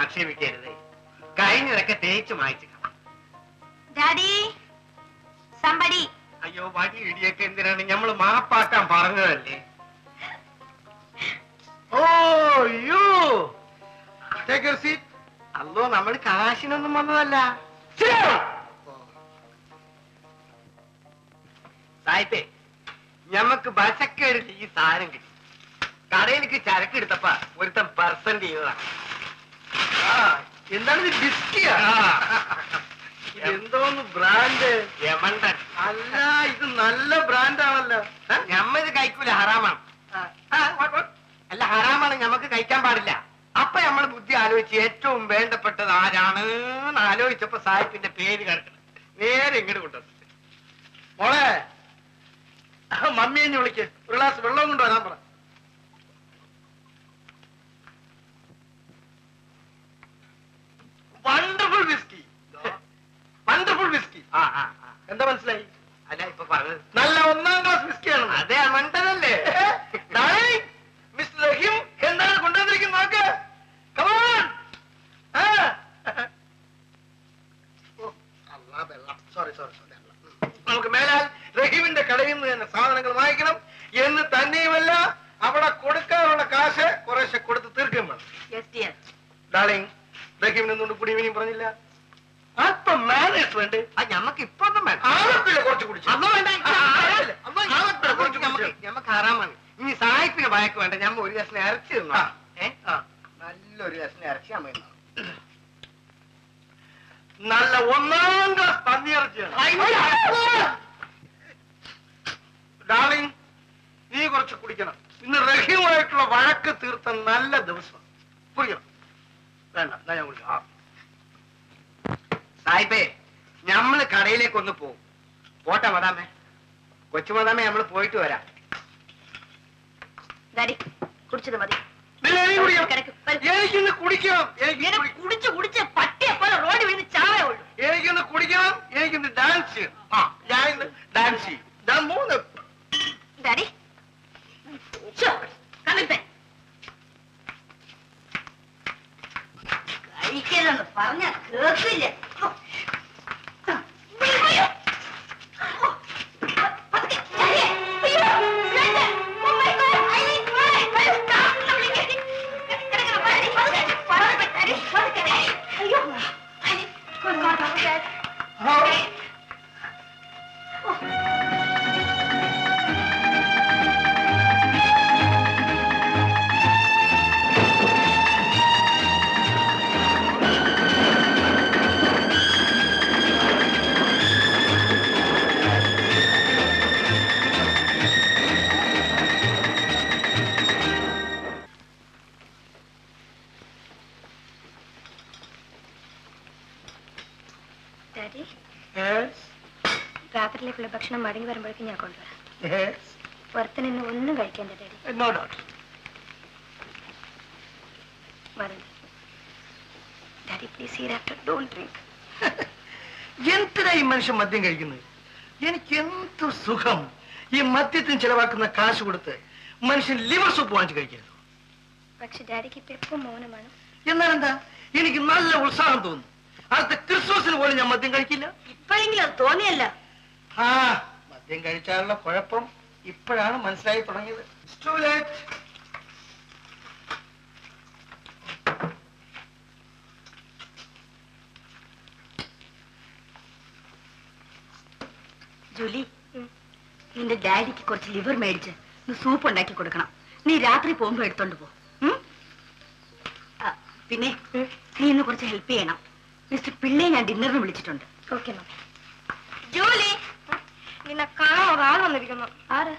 ആക്ഷേപിക്കരുത്. കഴിഞ്ഞതൊക്കെ തേച്ച് മായ്ച്ചു. അയ്യോ വടി ഇടിയൊക്കെ എന്തിനാണ്? ഞമ്മള് മാപ്പാക്കാൻ പറഞ്ഞതല്ലേ. അല്ലോ നമ്മൾ കാശിനൊന്നും വന്നതല്ല. സായിപ്പേ, ഞമ്മക്ക് ബസക്കെടുത്ത് ഈ സാധനം കിട്ടി. കടയിലേക്ക് ചരക്ക് എടുത്തപ്പ ഒരുത്തം പെർസെന്റ് ചെയ്തതാണ്. എന്താണ് ഇത്? ബിസ്കിയാ? എന്തോന്ന് ബ്രാൻഡ്? യമണ്ടൻ. അല്ല, ഇത് നല്ല ബ്രാൻഡാണല്ലോ. ഞമ്മ ഇത് കഴിക്കൂല, ഹറാമാണ്. അല്ല, ഹറാമാണ്, ഞമ്മക്ക് കഴിക്കാൻ പാടില്ല. അപ്പൊ നമ്മൾ ബുദ്ധി ആലോചിച്ച് ഏറ്റവും വേണ്ടപ്പെട്ടത് ആരാണ് ആലോചിച്ചപ്പോ സാഹിബിന്റെ പേര് കിടക്കണം. നേരെ ഇങ്ങോട്ട് കൊണ്ടുവന്നു. മോളെ, മമ്മിയെ വിളിക്ക്, ഒരു ഗ്ലാസ് വെള്ളം കൊണ്ട് വരാൻ പറ. Wonderful whisky. Wonderful whisky. എന്താ മനസ്സിലായി? അല്ല, ഇപ്പൊ പറഞ്ഞത് നല്ല 1ാം ക്ലാസ് വിസ്കിയാണ്. അതെ, മണ്ടനല്ലേ? മിസ്റ്റർ റഹീം എന്താണ് കൊണ്ടുവന്നിരിക്കുന്നത്? നോക്ക്. നമുക്ക് മേലാൽ റഹീമിന്റെ കടയിൽ നിന്ന് തന്നെ സാധനങ്ങൾ വാങ്ങിക്കണം എന്ന് തന്നെയുമല്ല, അവിടെ കൊടുക്കാനുള്ള കാശ് കുറേശ്ശെ കൊടുത്ത് തീർക്കുകയും വേണം. ഡാർലിംഗ്, റഹീമിന് എന്തുകൊണ്ട് കൂടി ഇനിയും പറഞ്ഞില്ല? അല്പം മാനേഴ്സ് വേണ്ടേ? ഞമ്മക്ക് ഇപ്പൊ ഒന്നും വേണ്ട. കുറച്ച് കുടിച്ചു. ഞമ്മക്ക് ആറാമാണ്. ഇനി സായിപ്പിന് ഭയക്ക് വേണ്ട. ഞമ്മ ഒരു കഷ്ണം ഇറച്ചി തിന്നോ? നല്ലൊരു കഷ്ണം ഇറച്ചി അമ്മ. നല്ല 1ാം ക്ലാസ് പന്നിയിറച്ചിയാണ്. ഡാർലിംഗ്, നീ കുറച്ച് കുടിക്കണം. ഇന്ന് റഹീമുമായിട്ടുള്ള വഴക്ക് തീർത്ത നല്ല ദിവസം. കുടിക്കണം. വേണ്ട, ഞാൻ കുടിക്കാം. സായിപ്പേ, ഞമ്മള് കടയിലേക്ക് ഒന്ന് പോകും. പോട്ടെ മദാമേ, കൊച്ചു മദാമേ, നമ്മള് പോയിട്ട് വരാം. കുടിച്ചത് മതി. എനിക്കൊന്ന് കുടിക്കണം. കുടിച്ച് കുടിച്ച് പട്ടിയെപ്പോലെ റോഡ് വീണ് ചാവേ ഉള്ളൂ. എനിക്കൊന്ന് കുടിക്കണം. എനിക്കൊന്ന് ഡാൻസ് ചെയ്യണം. ഞാൻ ഇന്ന് ഡാൻസ് ചെയ്യും. ഞാൻ 3 കഴിക്കലെന്ന് പറഞ്ഞ കേൾക്കില്ല. രാത്രിയിലേക്കുള്ള ഭക്ഷണം മടങ്ങി വരുമ്പോഴേക്കും ഞാൻ കൊണ്ടുവരാം. പുറത്ത് നിന്ന് ഒന്നും കഴിക്കേണ്ട daddy. Daddy please hereafter don't drink. എന്തിനാ ഈ മനുഷ്യൻ മദ്യം കഴിക്കുന്നത്? എനിക്ക് എന്ത് സുഖം ഈ മദ്യത്തിന് ചെലവാക്കുന്ന കാശ് കൊടുത്ത് മനുഷ്യൻ ലിവർ സൂപ്പ് വാങ്ങിച്ച് കഴിക്കരുത്. പക്ഷെ ഡാഡിക്ക് ഇപ്പൊ എപ്പോ മൗനമാണ്. എന്നാലെന്താ, എനിക്ക് നല്ല ഉത്സാഹം തോന്നുന്നു. അടുത്ത ക്രിസ്മസിന് പോലും ഞാൻ മദ്യം കഴിക്കില്ല. ഇപ്പോഴെങ്കിലും അത് തോന്നിയല്ല. മദ്യം കഴിച്ചാലുള്ള കുഴപ്പം ഇപ്പോഴാണ് മനസ്സിലായി തുടങ്ങിയത്. ജൂലി, നിന്റെ ഡാഡിക്ക് കുറച്ച് ലിവർ മേടിച്ച് സൂപ്പ് ഉണ്ടാക്കി കൊടുക്കണം. നീ രാത്രി പോകുമ്പോ എടുത്തോണ്ട് പോ. പിന്നെ നീ ഇന്ന് കുറച്ച് ഹെൽപ്പ് ചെയ്യണം. മിസ്റ്റർ പിള്ളയെ ഞാൻ ഡിന്നറിന് വിളിച്ചിട്ടുണ്ട്. Okay ma'am. ജൂലി, നിന്നെ കാണാൻ ഒരാൾ വന്നിരിക്കുന്നു. ആര്?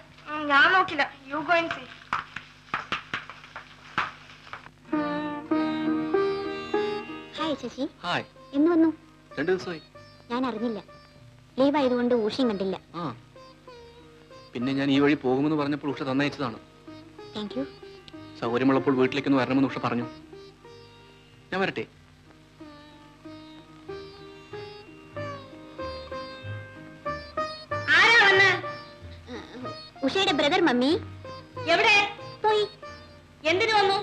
ഞാൻ നോക്കില്ല. You go and see. Hi Shashi. Hi. എന്ന് വന്നു? 2 ദിവസമായി. ഞാൻ അറിഞ്ഞില്ല. ലീവ് ആയതുകൊണ്ട് ഊഷയും കണ്ടില്ല. പിന്നെ ഞാൻ ഈ വഴി പോകുമെന്ന് പറഞ്ഞപ്പോൾ ഉഷ തന്നയച്ചതാണ്. Thank you. സൗകര്യമുള്ളപ്പോൾ വീട്ടിലേക്കൊന്ന് വരണമെന്ന് ഉഷ പറഞ്ഞു. ഞാൻ വരട്ടെ? ഉഷയുടെ ബ്രദർ മമ്മി. എവിടെ പോയി? എന്തിനു വന്നു?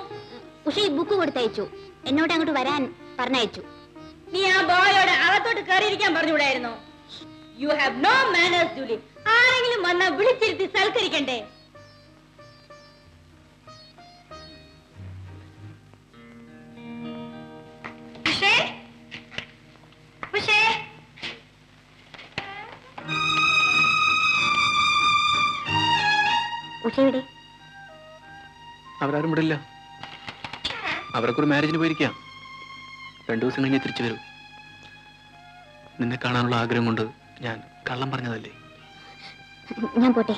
ഉഷ ബുക്ക് കൊടുത്തയച്ചു. എന്നോട് അങ്ങോട്ട് വരാൻ പറഞ്ഞയച്ചു. നീ ആ ബോയോട് അകത്തോട്ട് കയറിയിരിക്കാൻ പറഞ്ഞുകൂടായിരുന്നോ? You have no manners Julie. ആരെങ്കിലും വന്നാൽ വിളിച്ചിരുത്തി സൽക്കരിക്കണ്ടേ? ഉഷയുടെ അവരാരും വിടില്ല. അവരൊക്കെ ഒരു മാരേജിന് പോയിരിക്കാം. 2 ദിവസം കഴിഞ്ഞ് തിരിച്ചു വരൂ. നിന്നെ കാണാനുള്ള ആഗ്രഹം കൊണ്ട് ഞാൻ കള്ളം പറഞ്ഞതല്ലേ. ഞാൻ പോട്ടെ.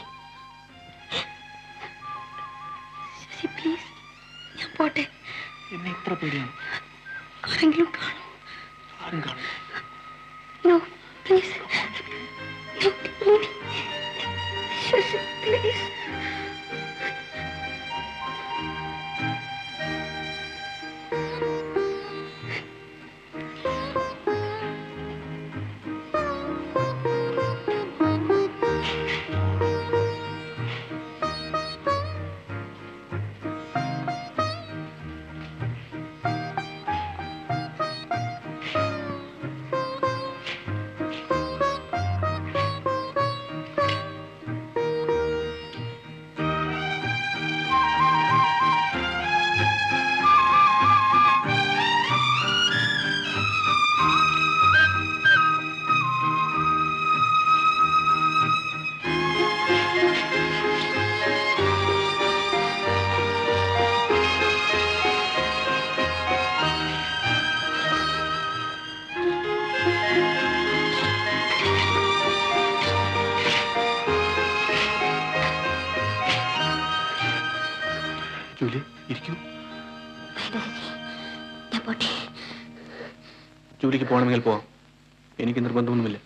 പ്ലീസ്, ഞാൻ പോട്ടെ. എന്നെ ഇത്ര പേടിയാണ്. ആരെങ്കിലും കാണും? ആരും കാണും. No, please. No, please. Please. Julie, ഇരിക്കൂ. ഞാൻ പോട്ടെ. ജൂലിക്ക് പോകണമെങ്കിൽ പോവാം. എനിക്ക് നിർബന്ധമൊന്നുമില്ല.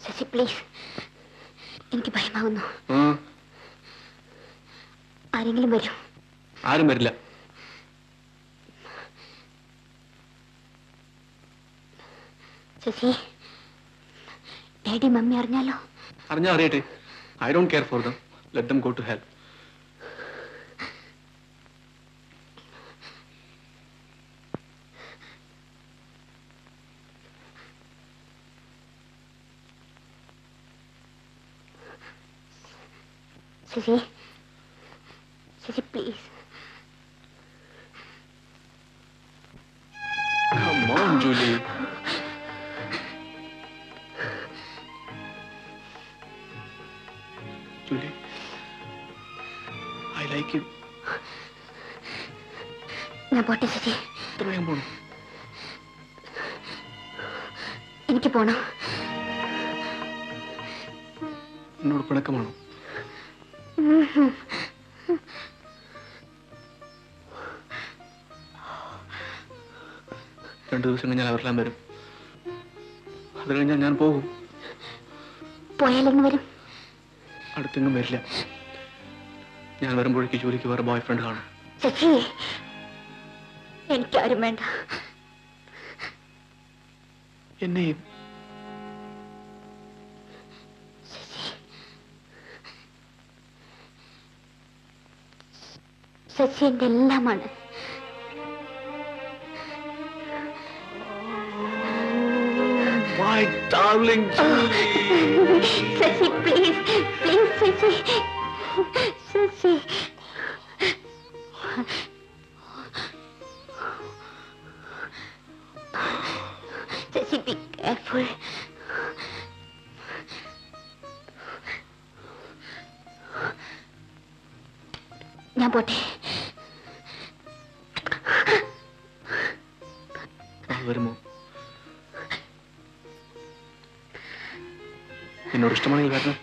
ശശി പ്ലീസ്, എനിക്ക് ഭയമാകുന്നു. ആരെങ്കിലും വരും? ആരും വരില്ല. ശശി, ഡാഡി മമ്മി അറിഞ്ഞാലോ? അറിഞ്ഞാ അറിയട്ടെ. I don't care for them. Let them go to hell. Sasi, Sasi please. Come on, Julie. Julie, I like you. ഞാൻ പോട്ടെ ശശി. എത്ര വേഗം പോണം? എനിക്ക് പോണം. എന്നോട് പിണക്കമാണോ? രണ്ടു ദിവസം കഴിഞ്ഞാൽ അവരെല്ലാം വരും. അത് കഴിഞ്ഞാൽ ഞാൻ പോകും. പോയാലെന്ന് വരും? അടുത്തെങ്ങും വരില്ല. ഞാൻ വരുമ്പോഴേക്ക് ജോലിക്ക് വേറെ ബോയ് ഫ്രണ്ട് കാണും. ശശി, എനിക്കാരും വേണ്ട. എന്നെയും. ശശി എന്റെ എല്ലാമാണ്. My darling Julie. Shashi, please, please, Shashi, Shashi. Shashi, be careful. ഞാൻ പോട്ടെ. വരുമോ? എന്നോട് ഇഷ്ടമാണെങ്കിൽ വരണം.